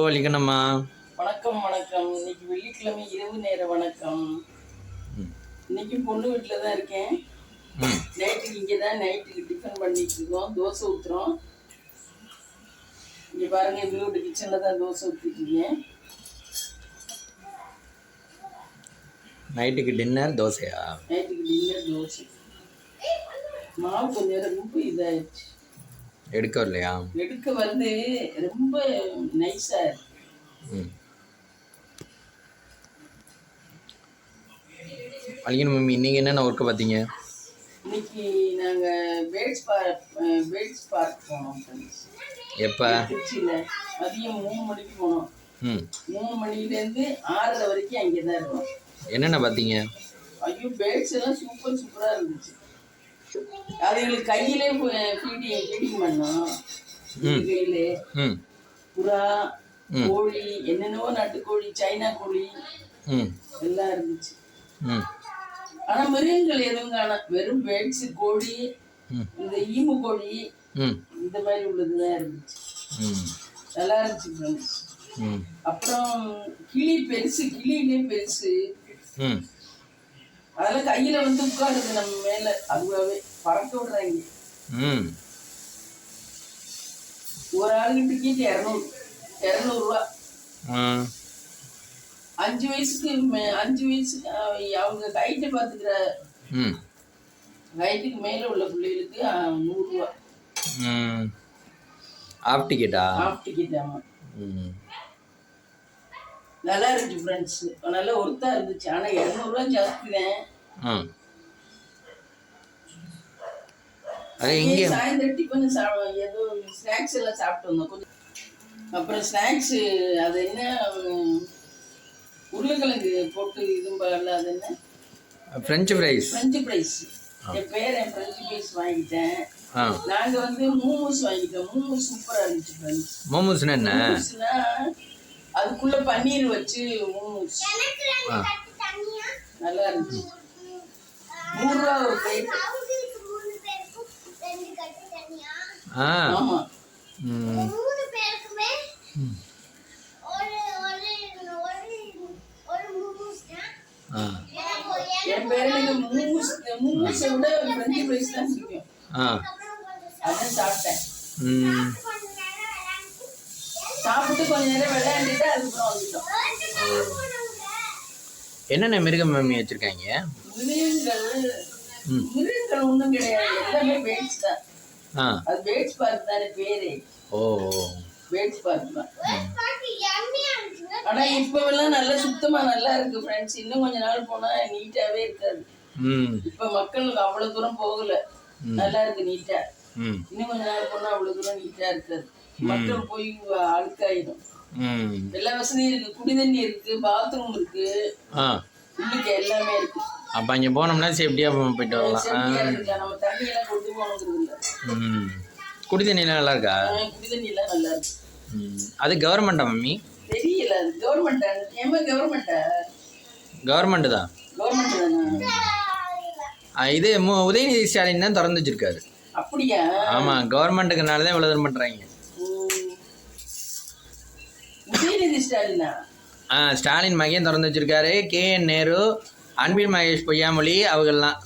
வலிக்கணுமா? வணக்கம் வணக்கம். இன்னைக்கு வெள்ளிக்கிழமை இரவு நேர வணக்கம். இன்னைக்கு பொண்ணு வீட்டில் தான் இருக்கேன். நைட்டுக்கு இங்கே தான் நைட்டுக்கு டிஃபன் பண்ணிட்டு இருக்கோம். தோசை ஊற்றுறோம். இங்கே பாருங்க, எங்களோட கிச்சனில் தான் தோசை ஊற்றிட்டு இருக்கேன். நைட்டுக்கு டின்னர் தோசையா? நைட்டுக்கு டின்னர் தோசை. மாவு கொஞ்சம் ரொம்ப இதாகிடுச்சு. எடுக்க வரலையா? எடுக்க வந்து ரொம்ப நைஸாக இருக்கு. அழிக்கணும் மம்மி. நீங்கள் என்னென்ன ஒர்க்கு பார்த்தீங்க? இன்னைக்கு நாங்கள் பேர்ட்ஸ் பார்க் போனோம். எப்போ? திருச்சியில் மதியம் 3 மணிக்கு போனோம். 3 மணிலேருந்து 6:30 வரைக்கும் அங்கே தான் இருக்கோம். என்னென்ன பார்த்தீங்க? ஐயோ, பேர்ட்ஸ் எல்லாம் சூப்பராக இருந்துச்சு. அது எங்களுக்கு கையிலே ஃபீடிங் பண்ணோம். கையிலே புறா, கோழி, என்னென்னவோ நாட்டுக்கோழி, சைனா கோழி எல்லாம் இருந்துச்சு. ஆனா மிருகங்கள் எதுவும் காண, வெறும் பேர்ட்ஸ், கோழி, இந்த ஈமு கோழி இந்த மாதிரி உள்ளதுதான் இருந்துச்சு. நல்லா இருந்துச்சு ஃப்ரெண்ட்ஸ். அப்புறம் கிளி பெருசு, கிளியிலே பெருசு. அதெல்லாம் கையில வந்து உட்காருது நம்ம மேல, அதுவாகவே பறக்க விடுறாங்க. ஒரு ஆளுக்கு டிக்கெட் 200 ரூபா. 5 வயசுக்கு அவங்க ஹைட்டை பார்த்துக்கிற ஹைட்டுக்கு மேல உள்ள பிள்ளைகளுக்கு 100 ரூபா. ஆஃப் டிக்கெட்டா? Half ticket. ஆமா, நல்லா இருந்துச்சு ஃப்ரெண்ட்ஸ். நல்லா ஒர்த்தா இருந்துச்சு. ஆனா 200 ரூபா ஜாஸ்தி தான். சாயந்தரம் டிஃபன் ஏதோ ஸ்நாக்ஸ் எல்லாம் சாப்பிட்டு வந்தோம் கொஞ்சம். அப்புறம் ஸ்நாக்ஸ் அது என்ன, உருளைக்கிழங்கு போட்டு இதும்பல, அது என்ன, ஃப்ரெஞ்சு ஃப்ரைஸ். என் ஃப்ரெஞ்சு ஃப்ரைஸ் வாங்கிட்டேன். நாங்க வந்து மோமோஸ் வாங்கிட்டோம். மோமோஸ் சூப்பரா இருந்துச்சு ஃப்ரெண்ட்ஸ். மோமோஸ்னா என்ன? அதுக்குள்ள பன்னீர் வச்சு மோமோஸ் நல்லா இருந்துச்சு. 100 ரூபா ஒரு பிளேட். ஆமா, என் பேருக்கு மூமூஸை விட ஃப்ரெஞ்சு ஃப்ரைஸ் தான் பிடிக்கும். அதான் சாப்பிட்டேன். சாப்பிட்டு கொஞ்ச நேரம் விளையாண்டுட்டு அதுக்கப்புறம் வந்துட்டோம். என்னென்ன மிருகம் மம்மி வச்சிருக்காங்க? மிருகங்கள் ஒன்றும் கிடையாது, எல்லாமே பேர்ட்ஸ் தான். அது பேர்ட்ஸ் பார்க் தானே பேரு. பேர்ட்ஸ் பார்க் தான். ஆனா இப்பவெல்லாம் நல்லா சுத்தமா நல்லா இருக்கு ஃப்ரெண்ட்ஸ். இன்னும் கொஞ்ச நாள் போனா நீட்டாவே இருக்காது. இப்ப மக்கள் அவ்வளவு தூரம் போகல. நல்லா இருக்கு நீட்டா. இன்னும் கொஞ்ச நாள் போனா அவ்வளவு தூரம் நீட்டா இருக்காது. மக்கள் போய் அழுக்காயிடும். எல்லா வசதியும் இருக்கு. குடிதண்ணி இருக்கு, பாத்ரூம் இருக்கு, உள்ளுக்கு எல்லாமே இருக்கு. அப்ப அங்க போனோம்னா சேஃப்டியா போயிட்டு வரலாம். நம்ம தண்ணி எல்லாம் கொண்டு போகணுங்கிறது இல்ல. குடிதண்ணி நல்லா இருக்கா? குடிதண்ணி எல்லாம் நல்லா இருக்கு. அது கவர்மெண்டா மம்மி? தெரியல. அது கவர்மெண்டா? ஏமா கவர்மெண்டா? கவர்மெண்ட் தான். கவர்மெண்ட் தானா? இது உதயநிதி ஸ்டாலின் தான் திறந்து வச்சிருக்காரு. அப்படியா? ஆமா, கவர்மெண்ட்டுக்குனால தான் இவ்வளவு தூரம் பண்றாங்க. உதயநிதி ஸ்டாலினா? ஸ்டாலின் மகன் திறந்து வச்சிருக்காரு. KN நேரு, அன்பில் மகேஷ் பொய்யாமொழி அவங்கெல்லாம்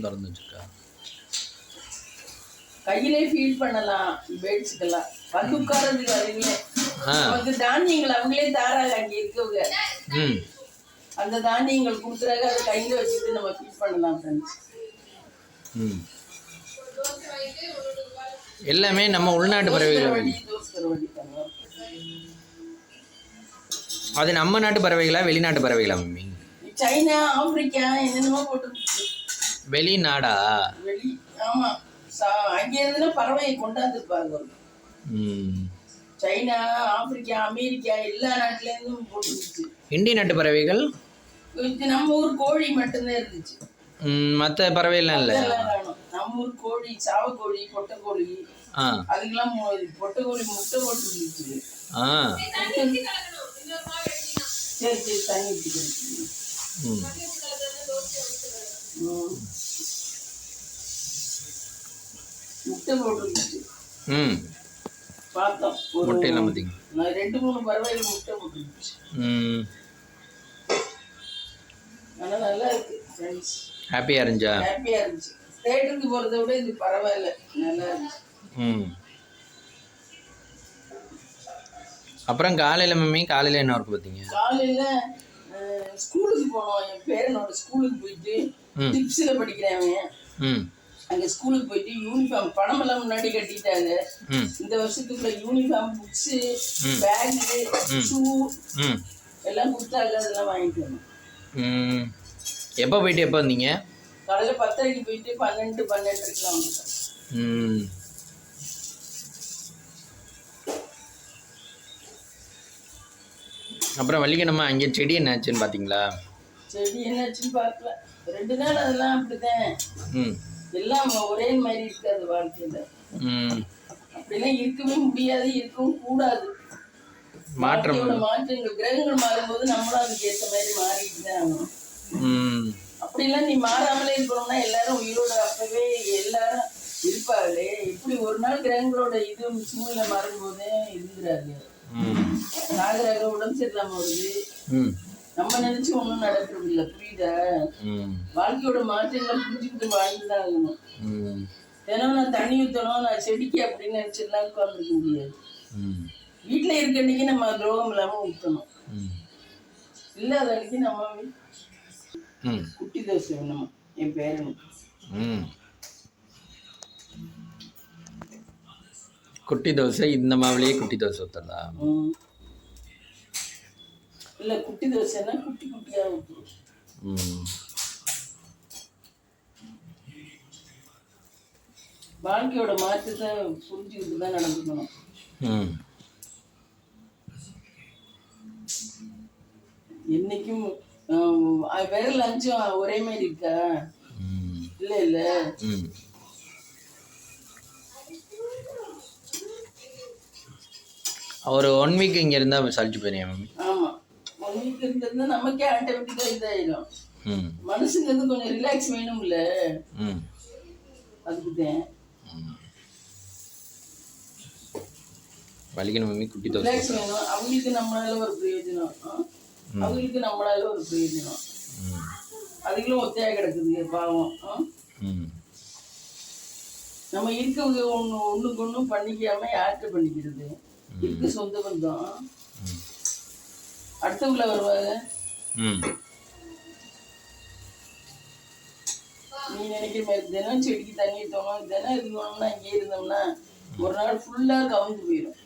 திறந்து வச்சிருக்காரு. கையிலே ஃபீல் பண்ணலாம் பேர்ட்ஸ்க்கெல்லாம். வந்து உட்கார்றதுக்கு அதுங்களே வந்து தானியங்கள் அவங்களே தாராங்க. அங்கே இருக்கவங்க அந்த தானியங்கள் கொடுக்குறாங்க. அதை கையில வச்சுட்டு நம்ம ஃபீல் பண்ணலாம் ஃப்ரெண்ட்ஸ். எல்லாமே நம்ம உள்நாட்டு பறவைகள். அது நம்ம நாட்டு பறவைகளா வெளிநாட்டு பறவைகளா மம்மி? சைனா, ஆப்பிரிக்கா என்னென்னமோ போட்டு. வெளிநாடா? ஆமா, அங்கே இருந்துன்னா பறவையை கொண்டாந்துருப்பாங்க. சைனா, ஆப்பிரிக்கா, அமெரிக்கா எல்லா நாட்டுல இருந்தும் போட்டுருந்துச்சு. இந்திய நாட்டு பறவைகள் நம்ம ஊர் கோழி மட்டும்தான் இருந்துச்சு. மற்ற பறவைகள்லாம் இல்லை. நம்ம ஊர் கோழி, சாவக்கோழி, பொட்டைக்கோழி, அதுக்கெல்லாம் பொட்டைக்கோழி முட்டை போட்டு இருந்துச்சு. சரி சரி, தண்ணி ஊற்றிக்கிறேன். முட்டை போட்டுருந்துச்சு. பார்த்தோம். ஒரு முட்டையெல்லாம் பார்த்தீங்க? நான் 2-3 பறவைகள் முட்டை போட்டுருந்துச்சு. ஆனால் நல்லா இருக்கு ஃப்ரெண்ட்ஸ். ஹாப்பியாக இருந்துச்சா? ஹாப்பியாக இருந்துச்சு. தேட்டருக்கு போகிறத விட இது பரவாயில்ல, நல்லா இருந்துச்சு. அப்புறம் காலையில் மம்மி காலையில் என்ன ஒர்க் பார்த்தீங்க? காலையில் ஸ்கூலுக்கு போனோம். என் பேரனோட ஸ்கூலுக்கு போயிட்டு டிப்ஸில் படிக்கிறேன். அங்கே ஸ்கூலுக்கு போயிட்டு யூனிஃபார்ம் பணமெல்லாம் முன்னாடி கட்டிட்டாங்க. இந்த வருஷத்துக்குள்ள யூனிஃபார்ம், புக்ஸு, பேகு, ஷூ எல்லாம் கொடுத்தாங்க. அதெல்லாம் வாங்கிட்டு வந்தோம். எப்போ போயிட்டு எப்போ வந்தீங்க? காலையில் 10:30 போயிட்டு 12:30 வந்துட்டோம். அப்புறம் வள்ளிக்கணுமா அங்கே செடி என்னாச்சுன்னு பார்த்தீங்களா? செடி என்னாச்சுன்னு பார்க்கல. 2 நாள் அதெல்லாம் அப்படித்தான். எல்லாம் ஒரே மாதிரி இருக்காது வாழ்க்கையில். அப்படிலாம் இருக்கவே முடியாது, இருக்கவும் கூடாது. மாற்றங்கள் கிரகங்கள் மாறும்போது நம்மளும் அதுக்கு ஏற்ற மாதிரி மாறிட்டு தான் ஆகணும். அப்படிலாம் நீ மாறாமலே இருக்கணும்னா எல்லாரும் உயிரோட அப்பவே எல்லாரும் இருப்பாங்களே. இப்படி ஒரு நாள் கிரகங்களோட இது சூழ்நிலை மாறும்போதே இருந்துறாரு. நாகராக உடம்பு சரியில்லாம வருது. நம்ம நினைச்சு ஒண்ணும் நடக்கிறது இல்லை. புரியுதா? வாழ்க்கையோட மாற்றங்களை புரிஞ்சுக்கிட்டு வாழ்ந்துதான் ஆகணும். தினம் நான் தண்ணி ஊற்றணும், நான் செடிக்கு அப்படின்னு நினைச்சிடலாம் உட்காந்துருக்க முடியாது. வீட்டுல இருக்க அன்னைக்கு நம்ம துரோகம் இல்லாம ஊற்றணும். இல்லாத அன்னைக்கு நம்ம குட்டி தோசை வேணும் என் பேரனுக்கு. குட்டி தோசை இந்த மாவுலயே குட்டி தோசை ஊற்றலா? இல்லை, குட்டி தோசைன்னா குட்டி குட்டியாக ஊற்றுவோம். வாழ்க்கையோட மாற்றத்தை புரிஞ்சுக்கிட்டு தான் நடந்துக்கணும். என்னைக்கும் விரல் அஞ்சும் ஒரே மாதிரி இருக்கா? இல்லை இல்லை. ஒரு 1 வீக் இங்கே இருந்தால் சளிச்சு போயிருங்க மம்மி. ஆமாம், 1 வீக் இருந்திருந்தா நமக்கே ஆட்டோமேட்டிக்காக இதாயிடும். மனசுக்கு வந்து கொஞ்சம் ரிலாக்ஸ் வேணும்ல, அதுக்கு தான். வலிக்கணும் மம்மி, குட்டி தோசை ரிலாக்ஸ் வேணும். அவங்களுக்கு நம்மளால ஒரு பிரயோஜனம், அவங்களுக்கு நம்மளால ஒரு பிரயோஜனம். அதுகளும் ஒத்தையாக கிடக்குது பாவம். நம்ம இருக்க ஒண்ணுக்கு ஒன்றும் பண்ணிக்காம யார்கிட்ட பண்ணிக்கிறது? இருக்கு சொந்த பந்தம், அடுத்தவங்கள வருவாங்க. நீ நினைக்கிற மாதிரி தினம் செடிக்கு தண்ணி ஊற்றணும், தினம் இருக்கணும்னா இங்கே இருந்தோம்னா ஒரு நாள் ஃபுல்லா கவுந்து போயிடும்.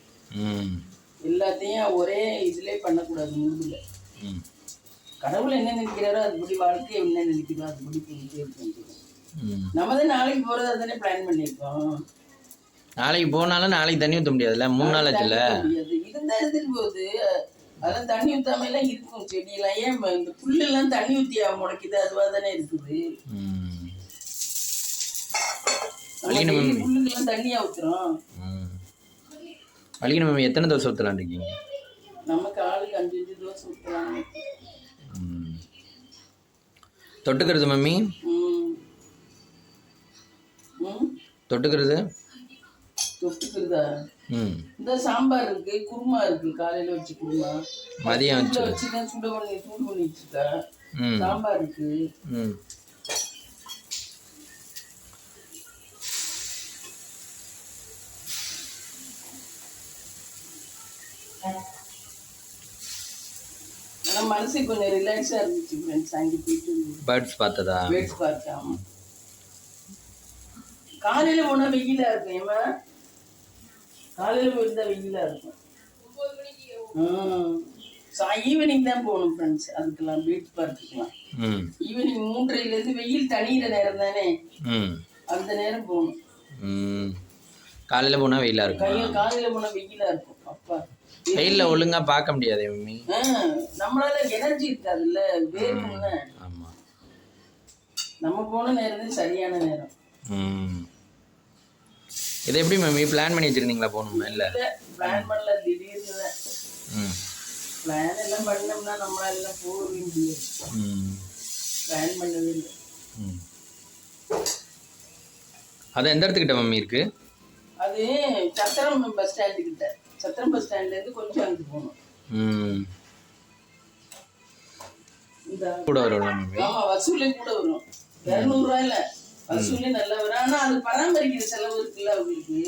எல்லாத்தையும் ஒரே இதுலேயே பண்ணக்கூடாது. முடியல. கடவுள் என்ன நினைக்கிறாரோ அதுபடி, வாழ்க்கை என்ன நினைக்கிறோம் அதுபடி போயிட்டே இருக்கணும். நம்ம தான் நாளைக்கு போறதா தானே பிளான் பண்ணிருக்கோம். நாளைக்கு போனாலும் நாளைக்கு தண்ணி ஊற்ற முடியாதுல்ல, 3 நாள் ஆச்சுல. இருந்தா எடுத்துட்டு போகுது. அதெல்லாம் தண்ணி ஊத்தாம எல்லாம் இருக்கும் செடியெல்லாம். ஏன் இந்த புல்லெல்லாம் தண்ணி ஊத்தியா முளைக்குது? அதுவா தானே இருக்குது. புல்லுக்கெல்லாம் தண்ணியா ஊத்துறோம். வலிக்கணும் மம்மி, எத்தனை தோசை ஊற்றலான் இருக்கீங்க? நமக்கு ஆளுக்கு 5-5 தோசை ஊற்றலாம். தொட்டுக்கிறது மம்மி? தொட்டுக்கிறதா? இந்த சாம்பார் இருக்கு, குருமா இருக்கு. காலையில வச்சு குருமா, மதியம் வச்சு சூடு பண்ணி வச்சுட்டா. சாம்பார் இருக்கு. மனசுக்கு கொஞ்சம் ரிலாக்ஸா இருந்துச்சு ஃப்ரெண்ட்ஸ். அங்கே போயிட்டு பேர்ட்ஸ் பார்த்ததா? பேர்ட்ஸ் பார்த்தேன். காலையில போனா வெயிலா இருக்கும். ஏமா காலையில போயிருந்தா வெயிலா இருக்கும். ஈவினிங் தான் போகணும் ஃப்ரெண்ட்ஸ். அதுக்கெல்லாம் பீச் பார்க்குலாம் ஈவினிங் 3:30 வெயில் தனியிற நேரம் தானே, அந்த நேரம் போகணும். காலையில போனா வெயிலா இருக்கும். காலையில போனா வெயிலா இருக்கும். அப்பா வெயில்ல ஒழுங்கா பார்க்க முடியாது மம்மி. நம்மளால எனர்ஜி இருக்காதுல்ல, வேர்க்கும்ல. ஆமா, நம்ம போன நேரம் சரியான நேரம். இதை எப்படி மம்மி பிளான் பண்ணி வச்சிருந்தீங்களா போகணுமா? இல்லை பிளான் பண்ணல, திடீர்னு தான். பிளான் எல்லாம் பண்ணோம்னா நம்மளால எல்லாம் போகவே முடியாது. பிளான் பண்ணவே இல்லை. அது எந்த இடத்துக்கிட்ட மம்மி இருக்கு? அது சத்திரம் பஸ் ஸ்டாண்டு கிட்ட. சத்திரம் பஸ் ஸ்டாண்ட்ல இருந்து கொஞ்சம் அங்கிட்டு போகணும். கூட வரும். ஆமா, வசூலே கூட வரும். 200 ரூபாயில வசூலே நல்லா வரும். ஆனா அது பராமரிக்கிற செலவு இருக்குல்ல அவங்களுக்கு.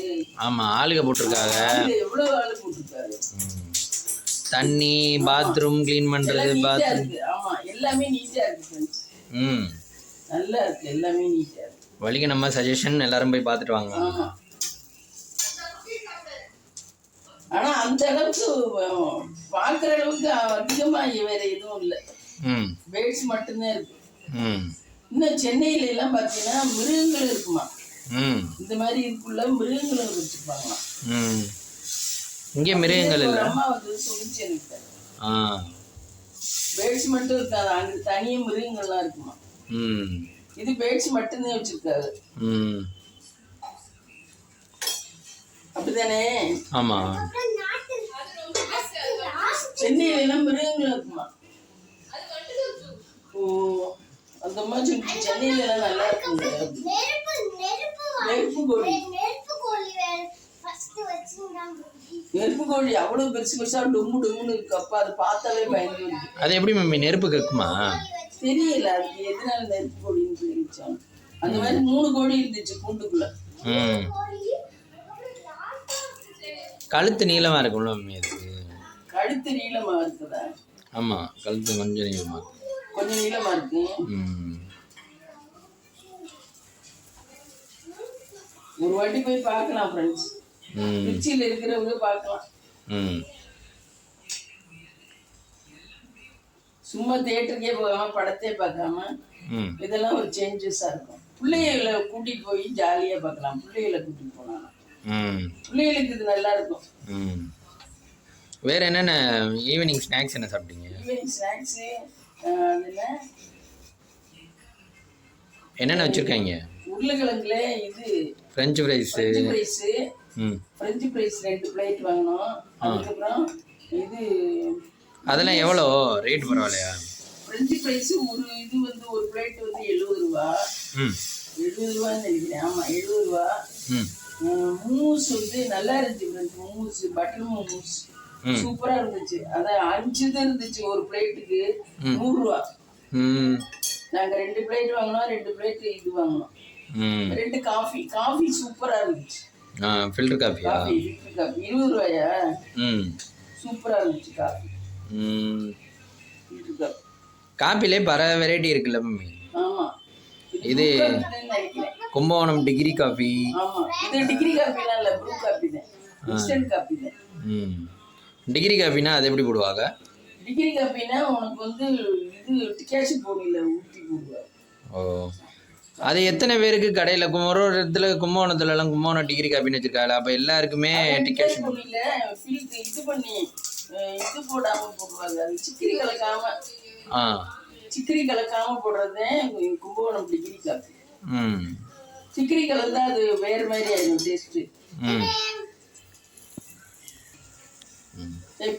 ஆமா, ஆளுக போட்டிருக்காங்க. எவ்வளவு ஆளு போட்டிருக்காரு. தண்ணி, பாத்ரூம் க்ளீன் பண்றது, பாத்ரூம். ஆமா, எல்லாமே நீட்டா இருக்கு ஃப்ரெண்ட்ஸ். நல்லா இருக்கு, எல்லாமே நீட்டா இருக்கு. வழிக்கு நம்ம சஜஷன் எல்லாரும் போய் பார்த்துட்டு வாங்க. ஆமா, ஆனா அந்த அளவுக்கு பாக்குற அளவுக்கு அதிகமா வேற எதுவும் இல்ல. பேட்ஸ் மட்டும்தான் இருக்கு. இன்னும் சென்னையில எல்லாம் பாத்தீங்கன்னா மிருகங்கள் இருக்குமா. இந்த மாதிரி இதுக்குள்ள மிருகங்களும் வச்சிருப்பாங்களாம். இங்க மிருகங்கள் இல்ல. அம்மா வந்து சொல்லிச்சு எனக்கு. பேட்ஸ் மட்டும் இருக்காது, அங்க தனியா மிருகங்கள்லாம் இருக்குமா. இது பேட்ஸ் மட்டும்தான் வச்சிருக்காரு. அப்படிதானே? ஆமா, சென்னையில எல்லாம் மிருகங்கள் இருக்குமா. ஓ, அந்த மாதிரி சென்னையில எல்லாம் நல்லா இருக்குங்க. நெருப்பு கோழி அவ்வளவு பெருசு பெருசா டொம்மு டொம்முன்னு இருக்கு. அப்ப அது பார்த்தாலே பயந்து இருக்கு. அது எப்படி மம்மி நெருப்பு கக்குமா? தெரியல அதுக்கு எதனால நெருப்பு கோழின்னு சொல்லிச்சாங்க. அந்த மாதிரி 3 கோழி இருந்துச்சு கூண்டுக்குள்ள. கழுத்து நீளமா இருக்கும்ல மம்மி அதுக்கு? கழுத்து நீளமா இருக்குதா? ஆமா, கழுத்து கொஞ்சம் நீளமா இருக்கு. கொஞ்சம் நீளமா இருக்கு. ஒரு வாட்டி போய் பார்க்கலாம் ஃப்ரெண்ட்ஸ். திருச்சியில இருக்கிறவங்க பார்க்கலாம். சும்மா தியேட்டருக்கே போகாம படத்தே பார்க்காம இதெல்லாம் ஒரு சேஞ்சஸா இருக்கும். பிள்ளைகளை கூட்டிட்டு போய் ஜாலியா பார்க்கலாம். பிள்ளைகளை கூட்டிட்டு போனாங்க பிள்ளைகளுக்கு இது நல்லா இருக்கும். வேற என்னென்ன ஈவினிங் ஸ்நாக்ஸ் என்ன சாப்பிட்டீங்க? ஈவினிங் ஸ்நாக்ஸ் என்னென்ன வச்சிருக்காங்க? உருளைக்கிழங்குல இது French fries. French fries 2 plate வாங்கணும். அதுக்கப்புறம் இது அதெல்லாம் எவ்வளோ ரேட்? பரவாயில்லையா? ஃப்ரெஞ்ச் ஃப்ரைஸ் ஒரு இது வந்து ஒரு பிளேட் வந்து 70 ரூபா. 70 ரூபான்னு நினைக்கிறேன். ஆமா, 70 ரூபா. மூஸ் வந்து நல்லா இருந்துச்சு. மூஸ், பட்டர் மூஸ் சூப்பரா இருந்துச்சு. அதான் 5 தான் இருந்துச்சு ஒரு பிளேட்டுக்கு. 100 ரூபா. நாங்க 2 பிளேட் வாங்கினோம். 2 பிளேட் இது வாங்கினோம். 2 காஃபி சூப்பரா இருந்துச்சு. ஃபில்டர் காஃபியா? ஃபில்டர் காஃபி 20 ரூபாயா? சூப்பரா இருந்துச்சு காஃபி. Filter coffee. காஃபிலே பல வெரைட்டி இருக்குல்ல மம்மி? ஆமா, இது கும்பகோணம் டிகிரி காஃபி. ஆமா, இது டிகிரி காஃபிலாம் இல்ல, ப்ரூ காஃபி தான். இன்ஸ்டன்ட் காஃபி தான். டிகிரி காஃபினா அது எப்படி போடுவாங்க? டிகிரி காஃபினா உனக்கு வந்து இது டிகாஷன் போடல ஊற்றி போடுவாங்க. ஓ, அது எத்தனை பேருக்கு கடையில் ஒரு இடத்துல கும்பகோணத்துலலாம் கும்பகோணம் டிகிரி காஃபின்னு வச்சிருக்காங்க. அப்போ எல்லாருக்குமே டிகாஷன் போடல இது பண்ணி இது போடாம போடுவாங்க. அது சிக்கரி கலக்காம போடுறதே கும்பகோணம் டிகிரி காஃபி. சிக்கரி கலந்தா அது வேற மாதிரி ஆயிடும் டேஸ்ட்.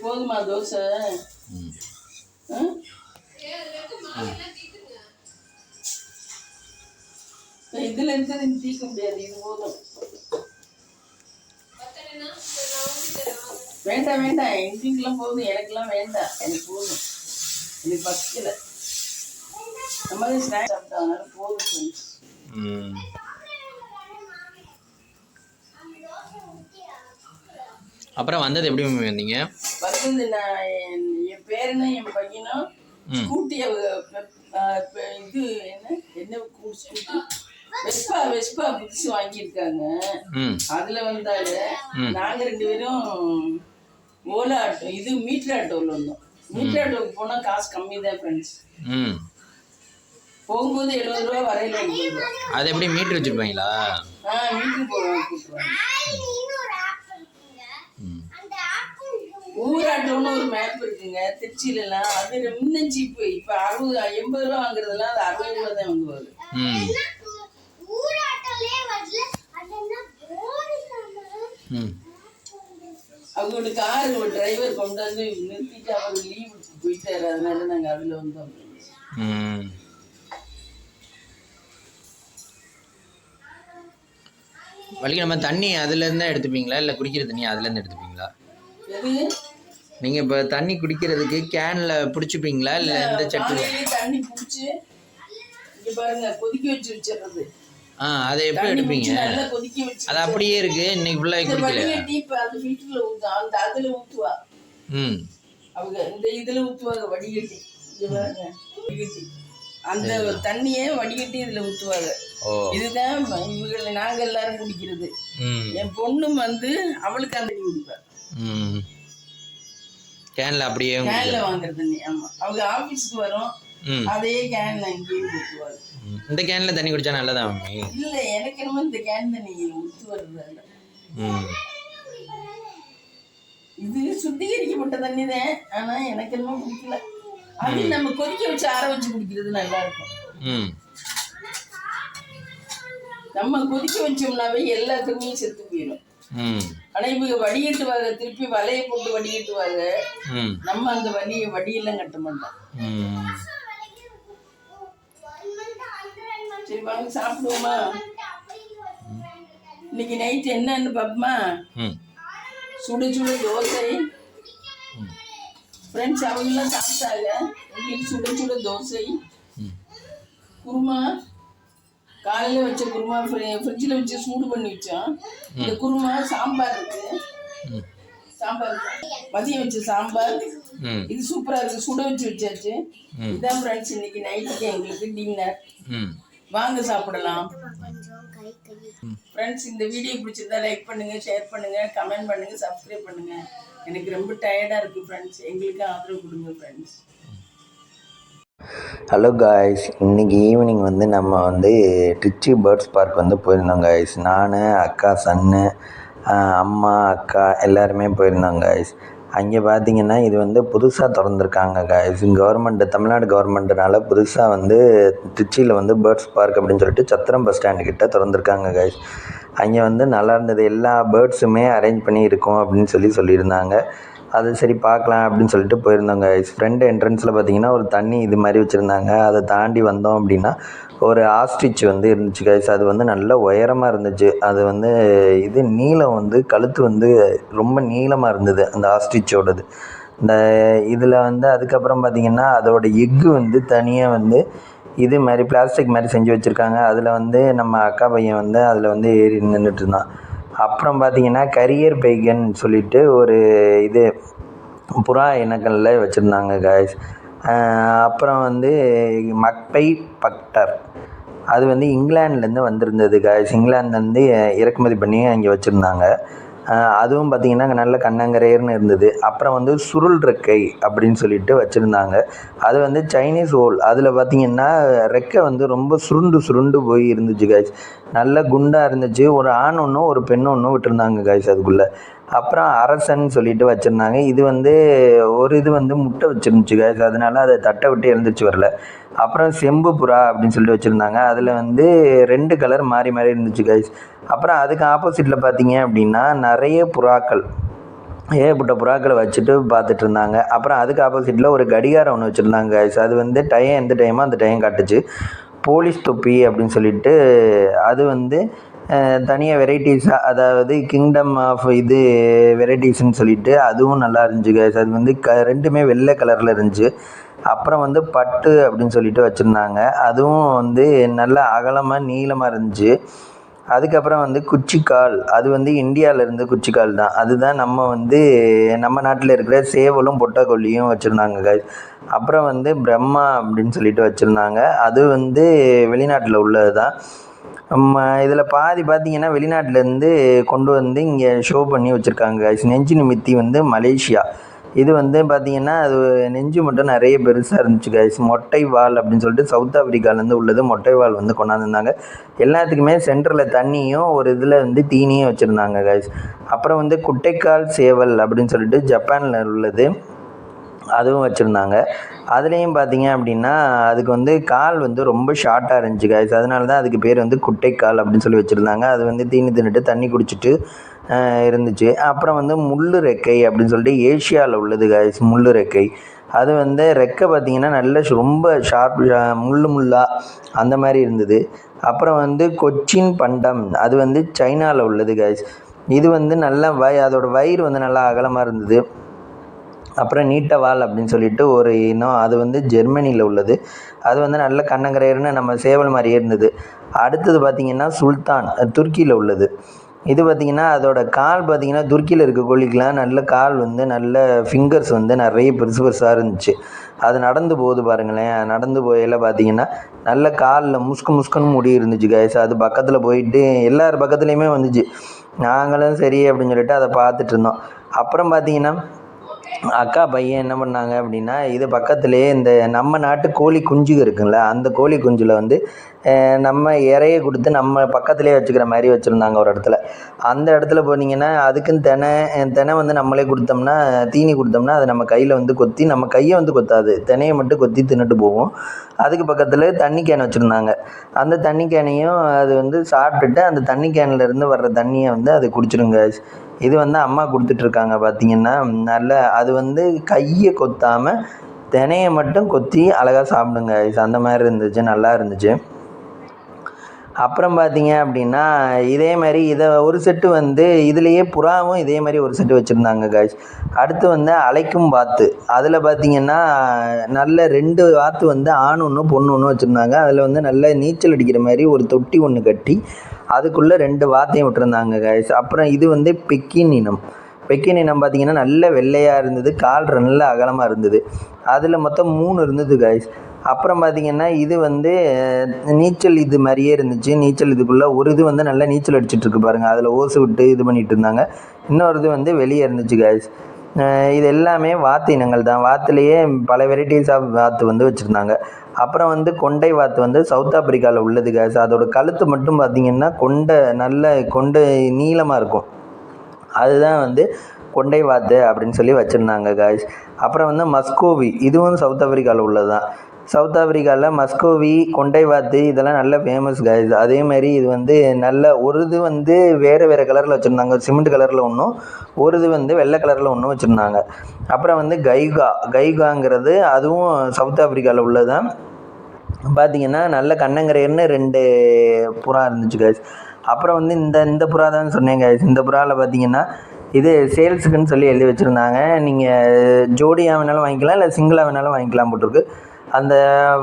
போதுமா தோசை? இதுல இருக்கிறது தீர்க்க முடியாது. இது போதும். வேண்டாம் எங்களுக்கெல்லாம் போதும். எனக்கெல்லாம் வேண்டாம். எனக்கு போதும். எனக்கு பக்கத்துல நம்ம ஸ்நாக்ஸ் சாப்பிட்டாங்க போதும். அப்புறம் வந்தது எப்படி வந்தீங்க? வந்தது நான் என் பேரனும் என் பையனும் ஸ்கூட்டி இது என்ன ஸ்கூட்டி வெஸ்பா புதுசு வாங்கியிருக்காங்க. அதுல வந்தாங்க. நாங்க 2 பேரும் ஓலா ஆட்டோ இது மீட்டர் ஆட்டோவில் வந்தோம். மீட்டர் ஆட்டோவுக்கு போனா காசு கம்மி தான் ஃப்ரெண்ட்ஸ். போகும்போது 70 ரூபா, வரையில 80 ரூபா. அது எப்படி மீட்டர் வச்சிருப்பாங்களா? மீட்டர் போடுவாங்க. ஊராட்டோன்னு ஒரு மேப் இருக்குங்க திருச்சியில எல்லாம். அது இன்னும் சீப்பு. இப்ப 80 ரூபா வாங்குறதுலாம் அது 60 ரூபா தான் வாங்குவாரு. அவங்களோட கார் ஒரு டிரைவர் கொண்டு வந்து நிறுத்திட்டு அவர் லீவ் போயிட்டாரு. அதனால நாங்க அதுல வந்தோம். வலிக்கு நம்ம தண்ணி அதுலேருந்து தான் எடுத்துப்பீங்களா இல்லை குடிக்கிற தண்ணி அதுலேருந்து எடுத்துப்பீங்களா? எது நீங்கள் இப்போ தண்ணி குடிக்கிறதுக்கு கேனில் பிடிச்சிப்பீங்களா இல்லை இந்த சட்டி? தண்ணி பிடிச்சி இங்கே பாருங்க கொதிக்க வச்சு வச்சிடுறது. அதை எப்படி எடுப்பீங்க? நல்லா கொதிக்க வச்சு அது அப்படியே இருக்கு இன்னைக்கு ஃபுல்லாக குடிக்கல. இப்போ அது ஃபில்டரில் ஊற்றுவா, அந்த அதில் ஊற்றுவா. அவங்க இந்த இதில் ஊற்றுவாங்க வடிகட்டி. இங்கே பாருங்க வடிகட்டி அந்த தண்ணியை வடிகட்டி இதில் ஊற்றுவாங்க. இதுதான் இவங்க நாங்கள் எல்லாரும் குடிக்கிறது. என் பொண்ணும் வந்து அவளுக்கு அந்த தண்ணி குடிப்பேன். கேன்ல அப்படியே கேன்ல வாங்குற தண்ணி. ஆமா, அவங்க ஆபீஸ்க்கு வரும், அதே கேன்ல இங்கேயும் ஊற்றுவாங்க. இந்த கேன்ல தண்ணி குடிச்சா நல்லதா? இல்ல, எனக்கு என்னமோ இந்த கேன் தண்ணி ஊற்று வருது. இது சுத்திகரிக்கப்பட்ட தண்ணி தான், ஆனா எனக்கு என்னமோ பிடிக்கல. அது நம்ம கொதிக்க வச்சு ஆற வச்சு குடிக்கிறது நல்லா இருக்கும். நம்ம கொதிக்க வச்சோம்னாவே எல்லா தண்ணியும் செத்து போயிடும். ஆனா இவங்க வடிகட்டுவாங்க, திருப்பி வலையை போட்டு வடிகட்டுவாங்க. நம்ம அந்த வடியெல்லாம் கட்ட மாட்டோம். சரி வாங்க சாப்பிடுவோமா? இன்னைக்கு நைட் என்னன்னு பாப்போமா? சுட சுட தோசை. ஃப்ரெண்ட்ஸ் அவங்கெல்லாம் சாப்பிட்டாங்க. உங்களுக்கு சுட சுட தோசை, குருமா. காலையில் வச்ச குருமா ஃப்ரிட்ஜில் வச்சு சூடு பண்ணி வச்சோம். இந்த குருமா, சாம்பார் இருக்கு, சாம்பார் மதியம் வச்ச சாம்பார். இது சூப்பராக இருக்குது, சுட வச்சு வச்சாச்சு. இதான் ஃப்ரெண்ட்ஸ் இன்னைக்கு நைட்டுக்கு எங்களுக்கு டின்னர். வாங்க சாப்பிடலாம். ஃப்ரெண்ட்ஸ் இந்த வீடியோ பிடிச்சிருந்தா லைக் பண்ணுங்க, ஷேர் பண்ணுங்க, கமெண்ட் பண்ணுங்க, சப்ஸ்கிரைப் பண்ணுங்க. எனக்கு ரொம்ப டயர்டாக இருக்குது ஃப்ரெண்ட்ஸ். எங்களுக்கு ஆதரவு கொடுங்க ஃப்ரெண்ட்ஸ். ஹலோ காய்ஸ், இன்றைக்கி ஈவினிங் வந்து நம்ம வந்து ட்ரிச்சி பேர்ட்ஸ் பார்க் வந்து போயிருந்தோம் காய்ஸ். நான், அக்கா, சன்னு, அம்மா, அக்கா எல்லாருமே போயிருந்தோம் காய்ஸ். அங்கே பார்த்தீங்கன்னா இது வந்து புதுசாக திறந்துருக்காங்க காய்ஸ். தமிழ்நாடு கவர்மெண்ட்டுனால புதுசாக வந்து ட்ரிச்சியில் வந்து பேர்ட்ஸ் பார்க் அப்படின்னு சொல்லிட்டு சத்திரம் பஸ் ஸ்டாண்டு கிட்டே திறந்துருக்காங்க காய்ஸ். அங்கே வந்து நல்லா இருந்தது, எல்லா பேர்ட்ஸுமே அரேஞ்ச் பண்ணி இருக்கோம் அப்படின்னு சொல்லியிருந்தாங்க. அது சரி பார்க்கலாம் அப்படின்னு சொல்லிட்டு போயிருந்தோங்க. ஃப்ரண்ட் என்ட்ரன்ஸில் பார்த்தீங்கன்னா ஒரு தண்ணி இது மாதிரி வச்சுருந்தாங்க. அதை தாண்டி வந்தோம் அப்படின்னா ஒரு ஆஸ்ட்ரிச் வந்து இருந்துச்சு கைஸ். அது வந்து நல்ல உயரமாக இருந்துச்சு. அது வந்து இது நீளம் வந்து கழுத்து வந்து ரொம்ப நீளமாக இருந்தது அந்த ஆஸ்ட்ரிச்சோடது. இந்த இதில் வந்து அதுக்கப்புறம் பார்த்திங்கன்னா அதோடய எக்கு வந்து தனியாக வந்து இது மாதிரி பிளாஸ்டிக் மாதிரி செஞ்சு வச்சுருக்காங்க. அதில் வந்து நம்ம அக்கா பையன் வந்து அதில் வந்து ஏறி நின்றுட்டு இருந்தான். அப்புறம் பார்த்திங்கன்னா கரியர் பைகன் சொல்லிட்டு ஒரு இது புறா இனங்களில் வச்சுருந்தாங்க காய்ஸ். அப்புறம் வந்து மக்பை பக்டர், அது வந்து இங்கிலாந்துலேருந்து வந்திருந்தது காய்ஸ். இங்கிலாந்துலேருந்து இறக்குமதி பண்ணி அங்கே வச்சுருந்தாங்க. அதுவும் பார்த்திங்கன்னா நல்ல கண்ணங்கரையர்னு இருந்தது. அப்புறம் வந்து சுருள் ரெக்கை அப்படின்னு சொல்லிட்டு வச்சுருந்தாங்க. அது வந்து சைனீஸ் ஓல். அதில் பார்த்திங்கன்னா ரெக்கை வந்து ரொம்ப சுருண்டு போய் இருந்துச்சு காய்ஸ். நல்ல குண்டாக இருந்துச்சு. ஒரு ஆண் ஒன்றும் ஒரு பெண் ஒன்றும் விட்டுருந்தாங்க காய்ஸ் அதுக்குள்ளே. அப்புறம் அரசன் சொல்லிட்டு வச்சுருந்தாங்க. இது வந்து ஒரு இது வந்து முட்டை வச்சுருந்துச்சு காய்ஸ், அதனால அதை தட்டை விட்டு எழுந்திரிச்சு வரல. அப்புறம் செம்பு புறா அப்படின்னு சொல்லிட்டு வச்சுருந்தாங்க. அதில் வந்து 2 கலர் மாறி இருந்துச்சு காய்ஸ். அப்புறம் அதுக்கு ஆப்போசிட்டில் பார்த்தீங்க அப்படின்னா நிறைய புறாக்கள், ஏகப்பட்ட புறாக்களை வச்சுட்டு பார்த்துட்டு இருந்தாங்க. அப்புறம் அதுக்கு ஆப்போசிட்டில் ஒரு கடிகாரம் ஒன்று வச்சுருந்தாங்க காய்ஸ். அது வந்து எந்த டைமோ அந்த டைம் காட்டுச்சு. போலீஸ் தொப்பி அப்படின்னு சொல்லிட்டு அது வந்து தனியாக வெரைட்டிஸாக, அதாவது கிங்டம் ஆஃப் இது வெரைட்டிஸ்ன்னு சொல்லிட்டு அதுவும் நல்லா இருந்துச்சு கைஸ். அது வந்து ரெண்டுமே வெள்ளை கலரில் இருந்துச்சு. அப்புறம் வந்து பட்டு அப்படின்னு சொல்லிட்டு வச்சுருந்தாங்க. அதுவும் வந்து நல்லா அகலமாக நீளமாக இருந்துச்சு. அதுக்கப்புறம் வந்து குச்சிக்கால், அது வந்து இந்தியாவிலேருந்து குச்சிக்கால் தான். அதுதான் நம்ம நாட்டில் இருக்கிற சேவலும் பொட்டக்கொல்லியும் வச்சுருந்தாங்க கைஸ். அப்புறம் வந்து பிரம்மா அப்படின்னு சொல்லிட்டு வச்சுருந்தாங்க. அது வந்து வெளிநாட்டில் உள்ளது தான். இதில் பாதி பார்த்திங்கன்னா வெளிநாட்டிலேருந்து கொண்டு வந்து இங்கே ஷோ பண்ணி வச்சுருக்காங்க கைஸ். நெஞ்சு நிமித்தி வந்து மலேசியா. இது வந்து பார்த்திங்கன்னா அது நெஞ்சு மட்டும் நிறைய பெருசாக இருந்துச்சு கைஸ். மொட்டை வால் அப்படின்னு சொல்லிட்டு சவுத் ஆஃப்ரிக்காலேருந்து உள்ளது மொட்டை வால் வந்து கொண்டாந்துருந்தாங்க. எல்லாத்துக்குமே சென்டரில் தண்ணியும் ஒரு இதில் வந்து தீனியும் வச்சுருந்தாங்க கைஸ். அப்புறம் வந்து குட்டைக்கால் சேவல் அப்படின்னு சொல்லிட்டு ஜப்பானில் உள்ளது, அதுவும் வச்சுருந்தாங்க. அதுலேயும் பார்த்தீங்க அப்படின்னா அதுக்கு வந்து கால் வந்து ரொம்ப ஷார்ட்டாக இருந்துச்சு கைஸ். அதனால தான் அதுக்கு பேர் வந்து குட்டைக்கால் அப்படின்னு சொல்லி வச்சுருந்தாங்க. அது வந்து தீனி தின்னுட்டு தண்ணி குடிச்சிட்டு இருந்துச்சு. அப்புறம் வந்து முள்ளு ரெக்கை அப்படின்னு சொல்லிட்டு ஏஷியாவில் உள்ளது கைஸ். முள்ளு ரெக்கை அது வந்து ரெக்கை பார்த்திங்கன்னா நல்ல ரொம்ப ஷார்ப் முள்ளாக அந்த மாதிரி இருந்தது. அப்புறம் வந்து கொச்சின் பண்டம், அது வந்து சைனாவில் உள்ளது கைஸ். இது வந்து நல்லா அதோடய வயிறு வந்து நல்லா அகலமாக இருந்தது. அப்புறம் நீட்ட வால் அப்படின்னு சொல்லிட்டு ஒரு இனம், அது வந்து ஜெர்மனியில் உள்ளது. அது வந்து நல்ல கண்ணங்கரையர்னு நம்ம சேவல் மாதிரியே இருந்தது. அடுத்தது பார்த்திங்கன்னா சுல்தான், துருக்கியில் உள்ளது. இது பார்த்திங்கன்னா அதோட கால் பார்த்திங்கன்னா துருக்கியில் இருக்க கோழிக்கெலாம் நல்ல கால் வந்து நல்ல ஃபிங்கர்ஸ் வந்து நிறைய பெருசு பெருசாக இருந்துச்சு. அது நடந்து போகுது பாருங்களேன். நடந்து போகையில் பார்த்திங்கன்னா நல்ல காலில் முஸ்குன்னு முடி இருந்துச்சு கைஸ். அது பக்கத்தில் போயிட்டு எல்லார் பக்கத்துலேயுமே வந்துச்சு. நாங்களும் சரி அப்படின்னு சொல்லிட்டு அதை பார்த்துட்டு இருந்தோம். அப்புறம் பார்த்திங்கன்னா அக்கா பையன் என்ன பண்ணாங்க அப்படின்னா, இது பக்கத்துலேயே இந்த நம்ம நாட்டு கோழி குஞ்சுக இருக்குங்கள, அந்த கோழி குஞ்சில் வந்து நம்ம இறைய கொடுத்து நம்ம பக்கத்துலேயே வச்சுக்கிற மாதிரி வச்சுருந்தாங்க ஒரு இடத்துல. அந்த இடத்துல போனீங்கன்னா அதுக்குன்னு தினை வந்து நம்மளே கொடுத்தோம்னா, தீனி கொடுத்தோம்னா அது நம்ம கையில் வந்து கொத்தி நம்ம கையை வந்து கொத்தாது, தினையை மட்டும் கொத்தி தின்னுட்டு போகும். அதுக்கு பக்கத்தில் தண்ணி கேன் வச்சுருந்தாங்க. அந்த தண்ணி கேனையும் அது வந்து சாப்பிட்டுட்டு அந்த தண்ணி கேன்லேருந்து வர்ற தண்ணியை வந்து அது குடிச்சிடுங்க. இது வந்து அம்மா கொடுத்துட்ருக்காங்க பார்த்திங்கன்னா. நல்ல அது வந்து கையை கொத்தாமல் தினையை மட்டும் கொத்தி அழகாக சாப்பிடுங்க. அந்த மாதிரி இருந்துச்சு, நல்லா இருந்துச்சு. அப்புறம் பார்த்திங்க அப்படின்னா இதே மாதிரி இதை ஒரு செட்டு வந்து இதுலேயே புறாவும் இதே மாதிரி ஒரு செட்டு வச்சுருந்தாங்க காய்ஸ். அடுத்து வந்து அழைக்கும் வாத்து, அதில் பார்த்திங்கன்னா நல்ல 2 வாத்து வந்து ஆண் ஒன்று பொண்ணு ஒன்று வச்சுருந்தாங்க. அதில் வந்து நல்ல நீச்சல் அடிக்கிற மாதிரி ஒரு தொட்டி ஒன்று கட்டி அதுக்குள்ளே 2 வாத்தையும் விட்டுருந்தாங்க காய்ஸ். அப்புறம் இது வந்து பெக்கின் இனம். பெக்கின் இனம் பார்த்திங்கன்னா நல்ல வெள்ளையாக இருந்தது, கால் நல்ல அகலமாக இருந்தது. அதில் மொத்தம் 3 இருந்தது காய்ஸ். அப்புறம் பார்த்திங்கன்னா இது வந்து நீச்சல் இது மாதிரியே இருந்துச்சு. நீச்சல் இதுக்குள்ளே ஒரு இது வந்து நல்லா நீச்சல் அடிச்சிட்ருக்கு பாருங்கள், அதில் ஓசு விட்டு இது பண்ணிகிட்டு இருந்தாங்க. இன்னொரு இது வந்து வெளியே இருந்துச்சு காய்ஸ். இது எல்லாமே வாத்து இனங்கள் தான். வாத்துலேயே பல வெரைட்டிஸ் ஆஃப் வாத்து வந்து வச்சுருந்தாங்க. அப்புறம் வந்து கொண்டை வாத்து வந்து சவுத் ஆப்பிரிக்காவில் உள்ளது காய்ஸ். அதோடய கழுத்து மட்டும் பார்த்திங்கன்னா கொண்டை நீளமாக இருக்கும். அதுதான் வந்து கொண்டை வாத்து அப்படின்னு சொல்லி வச்சுருந்தாங்க காய்ஸ். அப்புறம் வந்து மஸ்கோவி, இதுவும் சவுத் ஆப்பிரிக்காவில் உள்ளது தான். சவுத் ஆப்பிரிக்காவில் மஸ்கோவி, கொண்டை வாத்து இதெல்லாம் நல்ல ஃபேமஸ் காய்ஸ். அதேமாதிரி இது வந்து நல்ல ஒரு இது வந்து வேறு கலரில் வச்சுருந்தாங்க, சிமெண்ட் கலரில் ஒன்றும், ஒரு இது வந்து வெள்ளை கலரில் ஒன்றும் வச்சுருந்தாங்க. அப்புறம் வந்து கைகாங்கிறது அதுவும் சவுத் ஆப்பிரிக்காவில் உள்ளது தான். பார்த்திங்கன்னா நல்ல கண்ணங்கரையர்னு 2 புறா இருந்துச்சு காய்ஸ். அப்புறம் வந்து இந்த புறா தான் சொன்னேன் காய்ஸ். இந்த புறாவில் பார்த்திங்கன்னா இது சேல்ஸுக்குன்னு சொல்லி எழுதி வச்சுருந்தாங்க. நீங்கள் ஜோடியாக வேணாலும் வாங்கிக்கலாம், இல்லை சிங்கிளாக வேணாலும் வாங்கிக்கலாம் போட்டிருக்கு. அந்த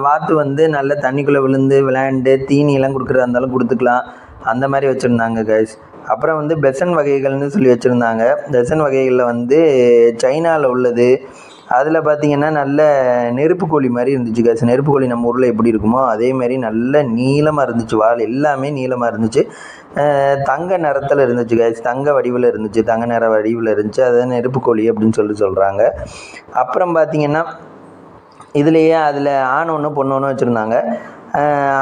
வாத்து வந்து நல்ல தண்ணிக்குள்ளே விழுந்து விளையாண்டு தீனியெல்லாம் கொடுக்குறதா இருந்தாலும் கொடுத்துக்கலாம், அந்த மாதிரி வச்சுருந்தாங்க கைஸ். அப்புறம் வந்து பெசன் வகைகள்னு சொல்லி வச்சுருந்தாங்க. பெசன் வகைகளில் வந்து சைனாவில் உள்ளது. அதில் பார்த்திங்கன்னா நல்ல நெருப்பு கோழி மாதிரி இருந்துச்சு கைஸ். நெருப்பு கோழி நம்ம ஊரில் எப்படி இருக்குமோ அதேமாதிரி நல்ல நீளமாக இருந்துச்சு, வால் எல்லாமே நீளமாக இருந்துச்சு. தங்க நிறத்தில் இருந்துச்சு கைஸ், தங்க வடிவில் இருந்துச்சு, தங்க நிற வடிவில் இருந்துச்சு. அது நெருப்பு கோழி அப்படின்னு சொல்கிறாங்க. அப்புறம் பார்த்திங்கன்னா இதுலேயே அதில் ஆண் ஒன்று பொண்ணு ஒன்று வச்சுருந்தாங்க.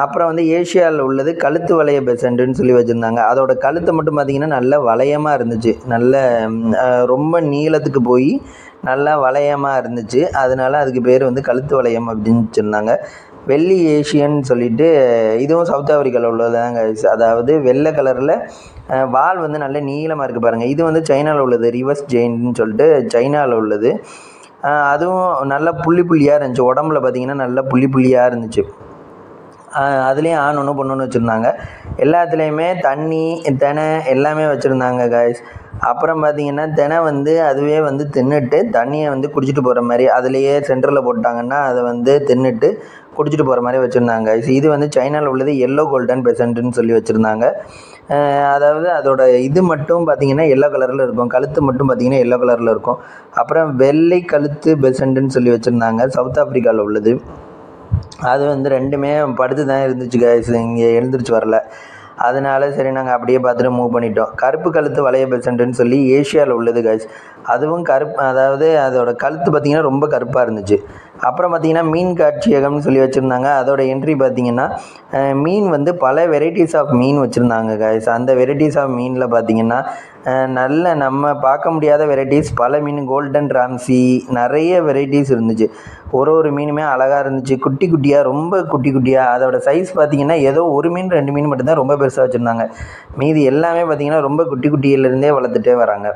அப்புறம் வந்து ஏஷியாவில் உள்ளது கழுத்து வளைய பெசண்ட்டுன்னு சொல்லி வச்சுருந்தாங்க. அதோடய கழுத்தை மட்டும் பார்த்திங்கன்னா நல்ல வளையமாக இருந்துச்சு, நல்ல ரொம்ப நீளத்துக்கு போய் நல்லா வளையமாக இருந்துச்சு. அதனால அதுக்கு பேர் வந்து கழுத்து வளையம் அப்படின்னு வச்சுருந்தாங்க. வெள்ளி ஏஷியன் சொல்லிட்டு இதுவும் சவுத் ஆப்பிரிக்காவில் உள்ளதாங்க. அதாவது வெள்ளை கலரில் வால் வந்து நல்ல நீளமாக இருக்குது பாருங்கள். இது வந்து சைனாவில் உள்ளது, ரிவர்ஸ் ஜெயின்னு சொல்லிட்டு சைனாவில் உள்ளது. அதுவும் நல்லா புள்ளியாக இருந்துச்சு, உடம்புல பார்த்திங்கன்னா நல்லா புள்ளியாக இருந்துச்சு. அதுலேயும் ஆண் ஒன்று பொண்ணு ஒன்று வச்சுருந்தாங்க. எல்லாத்துலேயுமே தண்ணி தினை எல்லாமே வச்சுருந்தாங்க காய்ஸ். அப்புறம் பார்த்திங்கன்னா தினை வந்து அதுவே வந்து தின்னுட்டு தண்ணியை வந்து குடிச்சிட்டு போகிற மாதிரி அதுலேயே சென்டரில் போட்டாங்கன்னா அதை வந்து தின்னுட்டு குடிச்சிட்டு போகிற மாதிரி வச்சுருந்தாங்க காய்ஸ். இது வந்து சைனாவில் உள்ளது எல்லோ கோல்டன் பெசண்ட்டுன்னு சொல்லி வச்சுருந்தாங்க. அதாவது அதோட இது மட்டும் பார்த்திங்கன்னா எல்லோ கலரில் இருக்கும், கழுத்து மட்டும் பார்த்திங்கன்னா எல்லோ கலரில் இருக்கும். அப்புறம் வெள்ளை கழுத்து பெசண்ட்டுன்னு சொல்லி வச்சுருந்தாங்க, சவுத் ஆப்பிரிக்காவில் உள்ளது. அது வந்து 2மே படுத்து தான் இருந்துச்சு கைஸ், இங்கே எழுந்திரிச்சு வரல. அதனால சரி நாங்கள் அப்படியே பார்த்துட்டு மூவ் பண்ணிட்டோம். கருப்பு கழுத்து வளைய பெசண்ட்டுன்னு சொல்லி ஏஷியாவில் உள்ளது கைஸ். அதுவும் அதாவது அதோடய கழுத்து பார்த்திங்கன்னா ரொம்ப கருப்பாக இருந்துச்சு. அப்புறம் பார்த்திங்கன்னா மீன் காட்சியகம்னு சொல்லி வச்சுருந்தாங்க. அதோடய என்ட்ரி பார்த்திங்கன்னா மீன் வந்து பல வெரைட்டிஸ் ஆஃப் மீன் வச்சுருந்தாங்க கைஸ். அந்த வெரைட்டிஸ் ஆஃப் மீனில் பார்த்திங்கன்னா நல்ல நம்ம பார்க்க முடியாத வெரைட்டிஸ் பல மீன், கோல்டன் ராம்சி நிறைய வெரைட்டிஸ் இருந்துச்சு. ஒரு மீனுமே அழகாக இருந்துச்சு, குட்டியாக ரொம்ப குட்டியாக. அதோட சைஸ் பார்த்திங்கன்னா ஏதோ 1 மீன் 2 மீன் மட்டும்தான் ரொம்ப பெருசாக வச்சுருந்தாங்க. மீதி எல்லாமே பார்த்திங்கன்னா ரொம்ப குட்டியிலேருந்தே வளர்த்துட்டே வராங்க.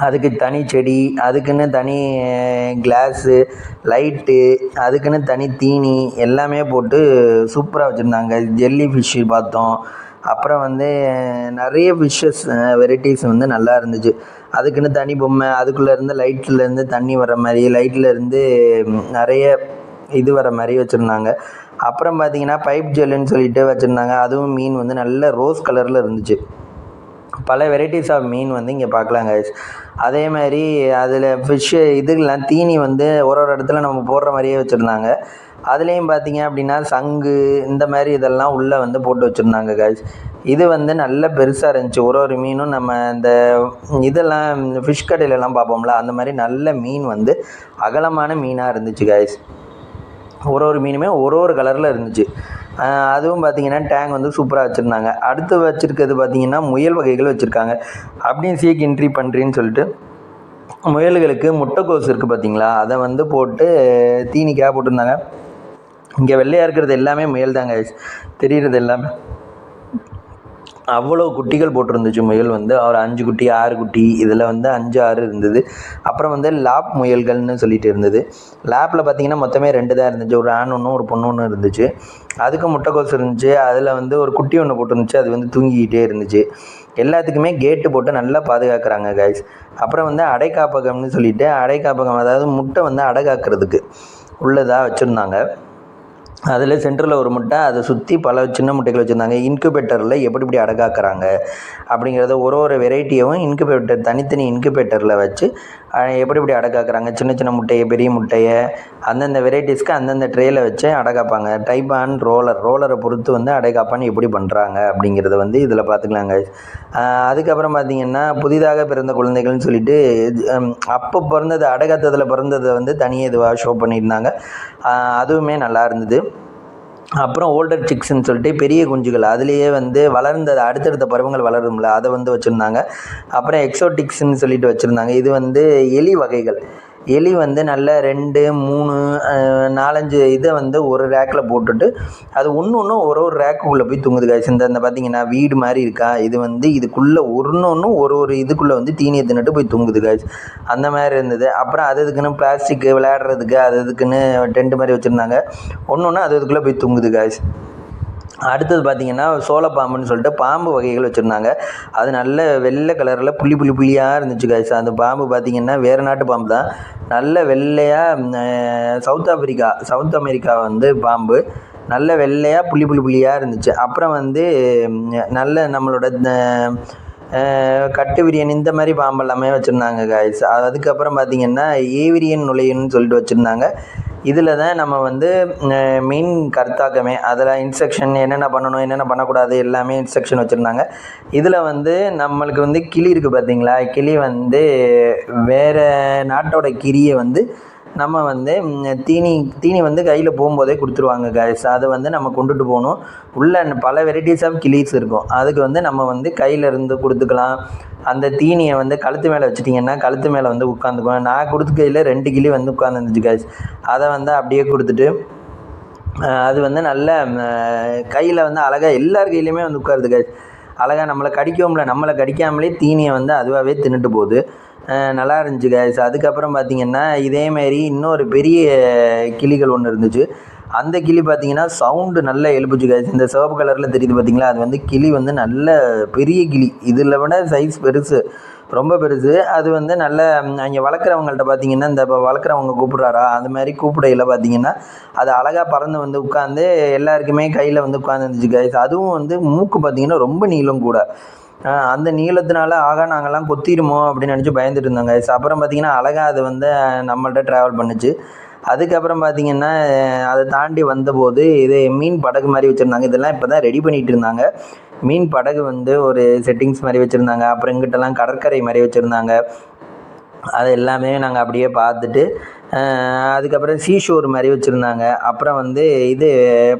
அதுக்கு தனி செடி, அதுக்குன்னு தனி கிளாஸு, லைட்டு, அதுக்குன்னு தனி தீனி எல்லாமே போட்டு சூப்பராக வச்சுருந்தாங்க. ஜெல்லி ஃபிஷ்ஷு பார்த்தோம். அப்புறம் வந்து நிறைய ஃபிஷ்ஷஸ் வெரைட்டிஸ் வந்து நல்லா இருந்துச்சு. அதுக்குன்னு தனி பொம்மை, அதுக்குள்ளேருந்து லைட்லேருந்து தண்ணி வர மாதிரி, லைட்லேருந்து நிறைய இது வர மாதிரி வச்சுருந்தாங்க. அப்புறம் பார்த்திங்கன்னா பைப் ஜெல்லுன்னு சொல்லிட்டு வச்சுருந்தாங்க. அதுவும் மீன் வந்து நல்ல ரோஸ் கலரில் இருந்துச்சு. பல வெரைட்டிஸ் ஆஃப் மீன் வந்து இங்கே பார்க்கலாம் கைஸ். அதே மாதிரி அதில் ஃபிஷ்ஷு இதுக்கெலாம் தீனி வந்து ஒரு இடத்துல நம்ம போடுற மாதிரியே வச்சுருந்தாங்க. அதுலேயும் பார்த்தீங்க அப்படின்னா சங்கு இந்த மாதிரி இதெல்லாம் உள்ளே வந்து போட்டு வச்சுருந்தாங்க கைஸ். இது வந்து நல்ல பெருசாக இருந்துச்சு. ஒரு மீனும் நம்ம இந்த இதெல்லாம் ஃபிஷ் கடையிலலாம் பார்ப்போம்ல, அந்த மாதிரி நல்ல மீன் வந்து அகலமான மீனாக இருந்துச்சு கைஸ். ஒரு மீனுமே ஒரு கலரில் இருந்துச்சு. அதுவும் பார்த்திங்கன்னா டேங்க் வந்து சூப்பராக வச்சுருந்தாங்க. அடுத்து வச்சுருக்கிறது பார்த்திங்கன்னா முயல் வகைகள் வச்சுருக்காங்க. அப்படியும் சீக் என்ட்ரி பண்ணுறேன்னு சொல்லிட்டு முயல்களுக்கு முட்டைக்கோஸ் இருக்குது பார்த்திங்களா, அதை வந்து போட்டு தீனிக்காக போட்டிருந்தாங்க. இங்கே வெள்ளையாக இருக்கிறது எல்லாமே முயல் தாங்க, தெரிகிறது எல்லாமே. அவ்வளோ குட்டிகள் போட்டிருந்துச்சு முயல் வந்து. ஒரு 5 குட்டி 6 குட்டி இதில் வந்து 5 6 இருந்தது. அப்புறம் வந்து லாப் முயல்கள்னு சொல்லிட்டு இருந்தது. லாப்பில் பார்த்திங்கன்னா மொத்தமே 2 தான் இருந்துச்சு. ஒரு ஆண் ஒன்று ஒரு பொண்ணு ஒன்று இருந்துச்சு. அதுக்கு முட்டைக்கோஸ் இருந்துச்சு. அதில் வந்து ஒரு குட்டி ஒன்று போட்டுருந்துச்சு. அது வந்து தூங்கிக்கிட்டே இருந்துச்சு. எல்லாத்துக்குமே கேட்டு போட்டு நல்லா பாதுகாக்கிறாங்க கைஸ். அப்புறம் வந்து அடைக்காப்பகம்னு சொல்லிட்டு அடைக்காப்பகம், அதாவது முட்டை வந்து அடை காக்கிறதுக்கு உள்ளதாக வச்சுருந்தாங்க. அதில் சென்டரில் ஒரு முட்டை, அதை சுற்றி பல சின்ன முட்டைகள் வச்சுருந்தாங்க. இன்குபேட்டரில் எப்படி அடகாக்குறாங்க அப்படிங்கிறத ஒரு வெரைட்டியும் இன்குபேட்டர் தனித்தனி இன்குபேட்டரில் வச்சு எப்படி அடகாக்குறாங்க. சின்ன சின்ன முட்டையை, பெரிய முட்டையை அந்தந்த வெரைட்டிஸ்க்கு அந்தந்த ட்ரேயில் வச்சு அடகாப்பாங்க. டைப் அண்ட் ரோலரை பொறுத்து வந்து அடைகாப்பான்னு எப்படி பண்ணுறாங்க அப்படிங்கிறத வந்து இதில் பார்த்துக்கலாங்க. அதுக்கப்புறம் பார்த்திங்கன்னா புதிதாக பிறந்த குழந்தைகள்னு சொல்லிட்டு அப்போ பிறந்தது அடகாத்ததில் பிறந்ததை வந்து தனியாக இதுவாக ஷோ பண்ணியிருந்தாங்க. அதுவுமே நல்லா இருந்தது. அப்புறம் ஓல்டர் சிக்ஸ்ன்னு சொல்லிட்டு பெரிய குஞ்சுகள், அதுலேயே வந்து வளர்ந்தது அடுத்தடுத்த பருவங்கள் வளரும்ல, அதை வந்து வச்சுருந்தாங்க. அப்புறம் எக்ஸோட்டிக்ஸ்ன்னு சொல்லிட்டு வச்சுருந்தாங்க. இது வந்து எலி வகைகள். எலி வந்து நல்ல 2 3 4 5 இதை வந்து ஒரு ரேக்கில் போட்டுட்டு அது ஒன்று ஒரு ரேக்குள்ளே போய் தூங்குது கைஸ். இந்த பார்த்திங்கன்னா வீடு மாதிரி இருக்கா, இது வந்து இதுக்குள்ளே ஒன்று ஒரு இதுக்குள்ளே வந்து தீனியை தின்னுட்டு போய் தூங்குது கைஸ். அந்த மாதிரி இருந்தது. அப்புறம் அதுக்குன்னு பிளாஸ்டிக்கு விளையாடுறதுக்கு அதுக்குன்னு டென்ட் மாதிரி வச்சுருந்தாங்க. ஒன்று அதுக்குள்ளே போய் தூங்குது கைஸ். அடுத்தது பார்த்திங்கன்னா சோளப்பாம்புன்னு சொல்லிட்டு பாம்பு வகைகள் வச்சுருந்தாங்க. அது நல்ல வெள்ளை கலரில் புள்ளியாக இருந்துச்சு கைஸ். அந்த பாம்பு பார்த்திங்கன்னா வேறு நாட்டு பாம்பு தான், நல்ல வெள்ளையாக சவுத் அமெரிக்கா வந்து பாம்பு நல்ல வெள்ளையாக புள்ளியாக இருந்துச்சு. அப்புறம் வந்து நல்ல நம்மளோட கட்டு விரியன் இந்த மாதிரி பாம்பு எல்லாமே வச்சுருந்தாங்க கைஸ். அதுக்கப்புறம் பார்த்திங்கன்னா ஏவிரியன் நுழையன்னு சொல்லிட்டு வச்சுருந்தாங்க. இதில் தான் நம்ம வந்து மெயின் கருத்தாக்கமே, அதில் இன்ஸ்ட்ரக்ஷன் என்னென்ன பண்ணணும் என்னென்ன பண்ணக்கூடாது எல்லாமே இன்ஸ்ட்ரக்ஷன் வச்சுருந்தாங்க. இதில் வந்து நம்மளுக்கு வந்து கிளி இருக்குது பார்த்திங்களா, கிளி வந்து வேறு நாட்டோட கிளியை வந்து நம்ம வந்து தீனி வந்து கையில் போகும்போதே கொடுத்துருவாங்க கைஸ். அதை வந்து நம்ம கொண்டுட்டு போகணும். உள்ள பல வெரைட்டிஸ் ஆஃப் கிளிஸ் இருக்கும். அதுக்கு வந்து நம்ம வந்து கையிலேருந்து கொடுத்துக்கலாம். அந்த தீனியை வந்து கழுத்து மேலே வச்சுட்டிங்கன்னா கழுத்து மேலே வந்து உட்காந்துக்குவேன். நான் கொடுத்த கையில் 2 கிளி வந்து உட்காந்துருந்துச்சு கைஸ். அதை வந்து அப்படியே கொடுத்துட்டு அது வந்து நல்ல கையில் வந்து அழகாக எல்லார் கையிலையுமே வந்து உட்காருது கைஸ். அழகாக நம்மளை கடிக்காமலே தீனியை வந்து அதுவாகவே தின்னுட்டு போகுது. நல்லா இருந்துச்சு கைஸ். அதுக்கப்புறம் பார்த்திங்கன்னா இதேமாரி இன்னொரு பெரிய கிளிகள் ஒன்று இருந்துச்சு. அந்த கிளி பார்த்திங்கன்னா சவுண்டு நல்லா எழுப்புச்சு கைஸ். இந்த சிவப்பு கலரில் தெரியுது பார்த்திங்களா, அது வந்து கிளி வந்து நல்ல பெரிய கிளி, இதில் விட சைஸ் பெருசு, ரொம்ப பெருசு. அது வந்து நல்ல அங்கே வளர்க்குறவங்கள்ட்ட பார்த்திங்கன்னா இந்த வளர்க்குறவங்க கூப்பிட்றாரா அந்த மாதிரி கூப்பிடையில் பார்த்திங்கன்னா அது அழகாக பறந்து வந்து உட்காந்து எல்லாருக்குமே கையில் வந்து உட்காந்துருந்துச்சு கைஸ். அதுவும் வந்து மூக்கு பார்த்திங்கன்னா ரொம்ப நீளம் கூட. அந்த நீளத்தினால நாங்கள்லாம் கொத்திடுமோ அப்படின்னு நினச்சி பயந்துட்டு இருந்தாங்க கைஸ். அப்புறம் பார்த்திங்கன்னா அழகாக அது வந்து நம்மள்ட்ட ட்ராவல் பண்ணுச்சு. அதுக்கப்புறம் பார்த்திங்கன்னா அதை தாண்டி வந்தபோது இது மீன் படகு மாதிரி வச்சுருந்தாங்க. இதெல்லாம் இப்போ தான் ரெடி பண்ணிகிட்டு இருந்தாங்க. மீன் படகு வந்து ஒரு செட்டிங்ஸ் மாதிரி வச்சுருந்தாங்க. அப்புறம் இங்கிட்டலாம் கடற்கரை மாதிரி வச்சுருந்தாங்க. அது எல்லாமே நாங்கள் அப்படியே பார்த்துட்டு அதுக்கப்புறம் சீஷோர் மாதிரி வச்சுருந்தாங்க. அப்புறம் வந்து இது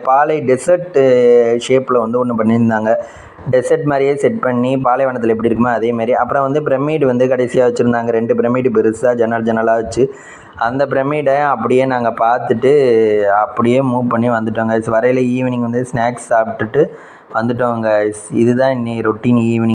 பாலை டெசர்ட்டு ஷேப்பில் வந்து ஒன்று பண்ணியிருந்தாங்க. டெசர்ட் மாதிரியே செட் பண்ணி பாலைவனத்தில் எப்படி இருக்குமோ அதேமாரி. அப்புறம் வந்து பிரமிடு வந்து கடைசியாக வச்சுருந்தாங்க. 2 பிரமிடு பெருசாக ஜன்னலாக வச்சு அந்த பிரமிடை அப்படியே நாங்கள் பார்த்துட்டு அப்படியே மூவ் பண்ணி வந்துட்டோங்க. வரையில் ஈவினிங் வந்து ஸ்நாக்ஸ் சாப்பிட்டுட்டு வந்துட்டோங்க. இதுதான் இன்னைக்கு ரொட்டீன் ஈவினிங்.